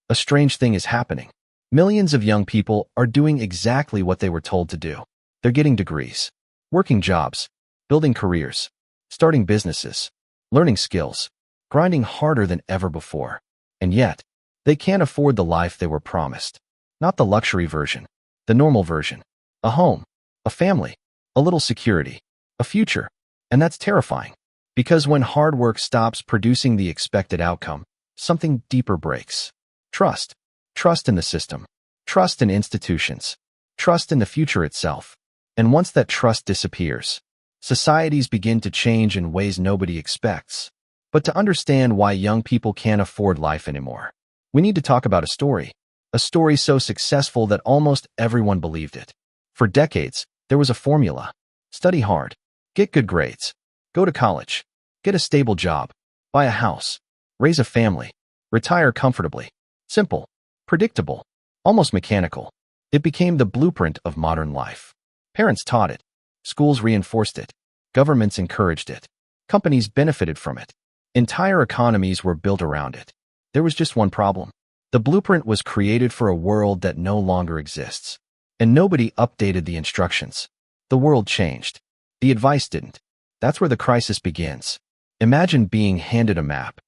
a strange thing is happening. Millions of young people are doing exactly what they were told to do. They're getting degrees, working jobs, building careers, starting businesses, learning skills, grinding harder than ever before. And yet, they can't afford the life they were promised. Not the luxury version, the normal version. A home, a family, a little security, a future. And that's terrifying. Because when hard work stops producing the expected outcome, something deeper breaks. Trust. Trust in the system. Trust in institutions. Trust in the future itself. And once that trust disappears, societies begin to change in ways nobody expects. But to understand why young people can't afford life anymore, we need to talk about a story so successful that almost everyone believed it. For decades, there was a formula. Study hard, get good grades, go to college, get a stable job, buy a house, raise a family, retire comfortably. Simple, predictable, almost mechanical. It became the blueprint of modern life. Parents taught it, schools reinforced it, governments encouraged it, companies benefited from it. Entire economies were built around it. There was just one problem. The blueprint was created for a world that no longer exists. And nobody updated the instructions. The world changed. The advice didn't. That's where the crisis begins. Imagine being handed a map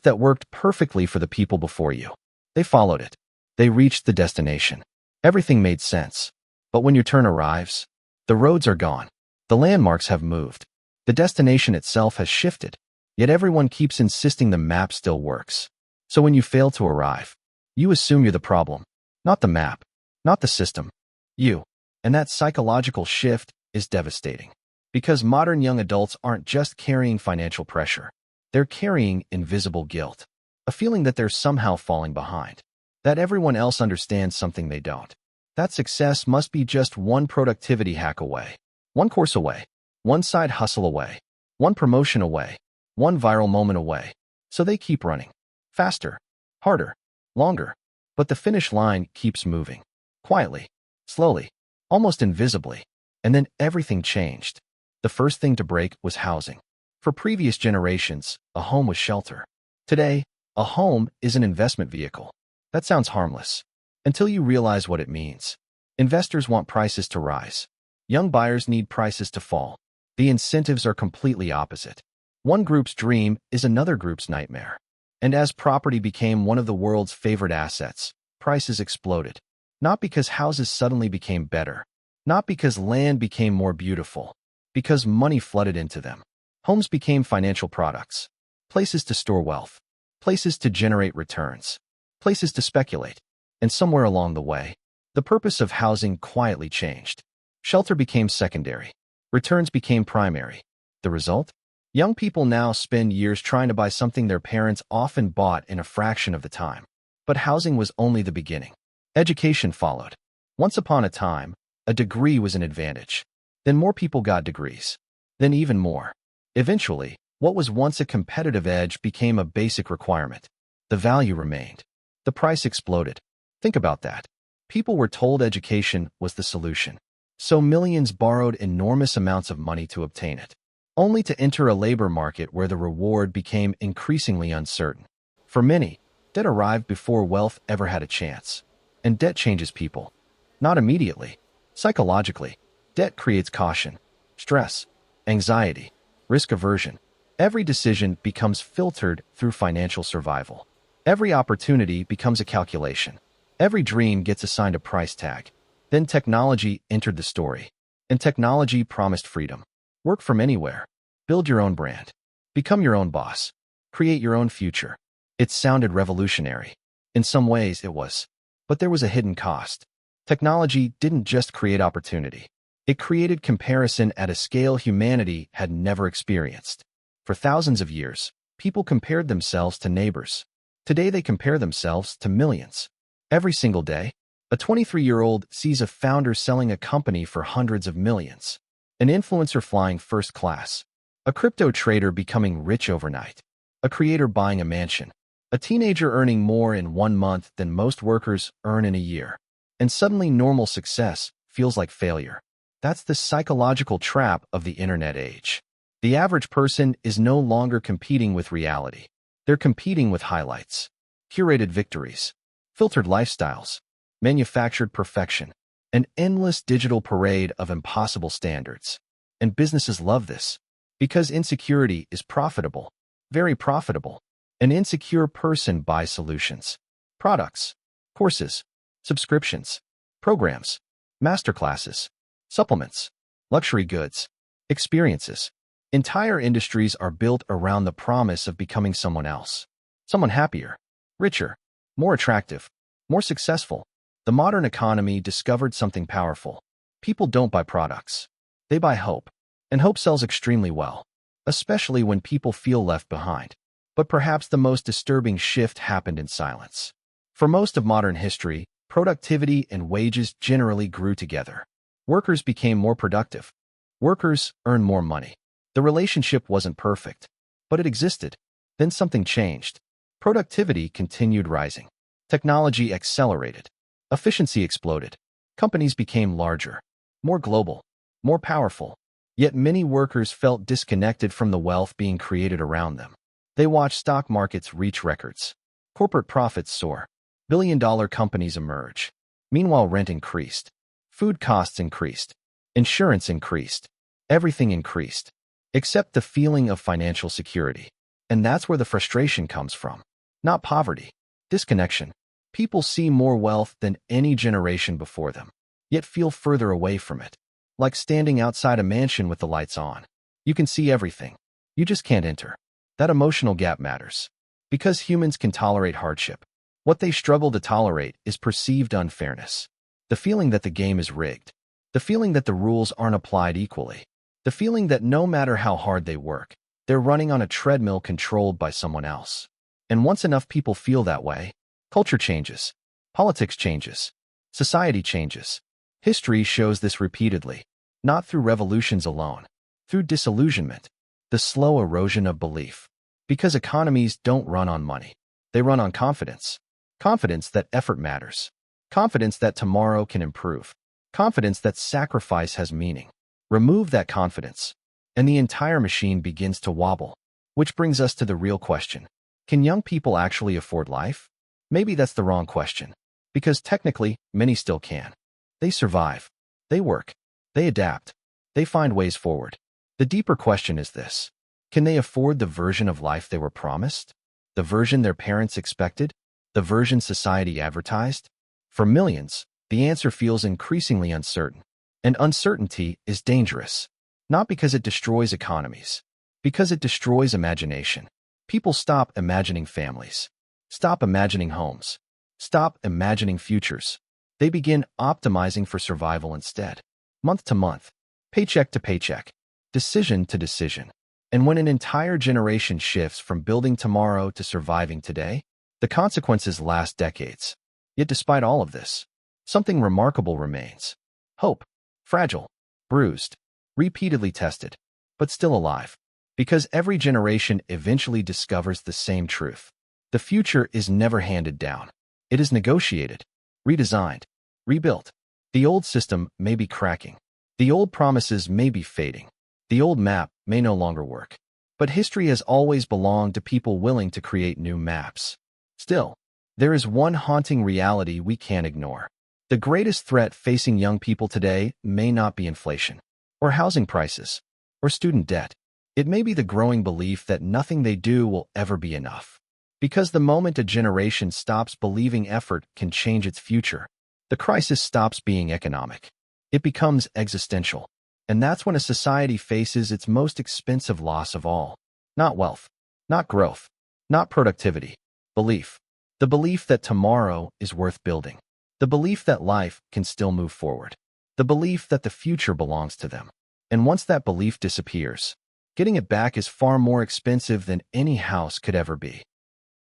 that worked perfectly for the people before you. They followed it. They reached the destination. Everything made sense. But when your turn arrives, the roads are gone. The landmarks have moved. The destination itself has shifted. Yet everyone keeps insisting the map still works. So when you fail to arrive, you assume you're the problem, not the map, not the system, you. And that psychological shift is devastating. Because modern young adults aren't just carrying financial pressure. They're carrying invisible guilt. A feeling that they're somehow falling behind. That everyone else understands something they don't. That success must be just one productivity hack away. One course away. One side hustle away. One promotion away. One viral moment away. So they keep running. Faster. Harder. Longer. But the finish line keeps moving. Quietly. Slowly. Almost invisibly. And then everything changed. The first thing to break was housing. For previous generations, a home was shelter. Today, a home is an investment vehicle. That sounds harmless. Until you realize what it means. Investors want prices to rise. Young buyers need prices to fall. The incentives are completely opposite. One group's dream is another group's nightmare. And as property became one of the world's favorite assets, prices exploded. Not because houses suddenly became better. Not because land became more beautiful. Because money flooded into them. Homes became financial products. Places to store wealth. Places to generate returns. Places to speculate. And somewhere along the way, the purpose of housing quietly changed. Shelter became secondary. Returns became primary. The result? Young people now spend years trying to buy something their parents often bought in a fraction of the time. But housing was only the beginning. Education followed. Once upon a time, a degree was an advantage. Then more people got degrees. Then even more. Eventually, what was once a competitive edge became a basic requirement. The value remained. The price exploded. Think about that. People were told education was the solution. So millions borrowed enormous amounts of money to obtain it. Only to enter a labor market where the reward became increasingly uncertain. For many, debt arrived before wealth ever had a chance. And debt changes people. Not immediately. Psychologically, debt creates caution, stress, anxiety, risk aversion. Every decision becomes filtered through financial survival. Every opportunity becomes a calculation. Every dream gets assigned a price tag. Then technology entered the story. And technology promised freedom. Work from anywhere. Build your own brand. Become your own boss. Create your own future. It sounded revolutionary. In some ways, it was. But there was a hidden cost. Technology didn't just create opportunity. It created comparison at a scale humanity had never experienced. For thousands of years, people compared themselves to neighbors. Today they compare themselves to millions. Every single day, a 23-year-old sees a founder selling a company for hundreds of millions. An influencer flying first class. A crypto trader becoming rich overnight. A creator buying a mansion. A teenager earning more in 1 month than most workers earn in a year. And suddenly normal success feels like failure. That's the psychological trap of the internet age. The average person is no longer competing with reality. They're competing with highlights. curated victories, filtered lifestyles, manufactured perfection, an endless digital parade of impossible standards. And businesses love this because insecurity is profitable, very profitable. An insecure person buys solutions, products, courses, subscriptions, programs, masterclasses, supplements, luxury goods, experiences. Entire industries are built around the promise of becoming someone else, someone happier, richer, more attractive, more successful. The modern economy discovered something powerful. People don't buy products. They buy hope. And hope sells extremely well, especially when people feel left behind. But perhaps the most disturbing shift happened in silence. For most of modern history, productivity and wages generally grew together. Workers became more productive. Workers earned more money. The relationship wasn't perfect, but it existed. Then something changed. Productivity continued rising. Technology accelerated. Efficiency exploded. Companies became larger, more global, more powerful. Yet many workers felt disconnected from the wealth being created around them. They watched stock markets reach records. Corporate profits soar. Billion-dollar companies emerge. Meanwhile, rent increased. Food costs increased. Insurance increased. Everything increased, except the feeling of financial security. And that's where the frustration comes from. Not poverty. Disconnection. People see more wealth than any generation before them, yet feel further away from it. Like standing outside a mansion with the lights on. You can see everything. You just can't enter. That emotional gap matters. Because humans can tolerate hardship. What they struggle to tolerate is perceived unfairness. The feeling that the game is rigged. The feeling that the rules aren't applied equally. The feeling that no matter how hard they work, they're running on a treadmill controlled by someone else. And once enough people feel that way, culture changes. Politics changes. Society changes. History shows this repeatedly, not through revolutions alone, through disillusionment, the slow erosion of belief. Because economies don't run on money. They run on confidence. Confidence that effort matters. Confidence that tomorrow can improve. Confidence that sacrifice has meaning. Remove that confidence, and the entire machine begins to wobble. Which brings us to the real question. Can young people actually afford life? Maybe that's the wrong question. Because technically, many still can. They survive. They work. They adapt. They find ways forward. The deeper question is this. Can they afford the version of life they were promised? The version their parents expected? The version society advertised? For millions, the answer feels increasingly uncertain. And uncertainty is dangerous. Not because it destroys economies. Because it destroys imagination. People stop imagining families. Stop imagining homes. Stop imagining futures. They begin optimizing for survival instead. Month to month. Paycheck to paycheck. Decision to decision. And when an entire generation shifts from building tomorrow to surviving today, the consequences last decades. Yet despite all of this, something remarkable remains. Hope. Fragile. Bruised. Repeatedly tested. But still alive. Because every generation eventually discovers the same truth. The future is never handed down. It is negotiated, redesigned, rebuilt. The old system may be cracking. The old promises may be fading. The old map may no longer work. But history has always belonged to people willing to create new maps. Still, there is one haunting reality we can't ignore. The greatest threat facing young people today may not be inflation, or housing prices, or student debt. It may be the growing belief that nothing they do will ever be enough. Because the moment a generation stops believing effort can change its future, the crisis stops being economic. It becomes existential. And that's when a society faces its most expensive loss of all. Not wealth, not growth, not productivity. Belief. The belief that tomorrow is worth building. The belief that life can still move forward. The belief that the future belongs to them. And once that belief disappears, getting it back is far more expensive than any house could ever be.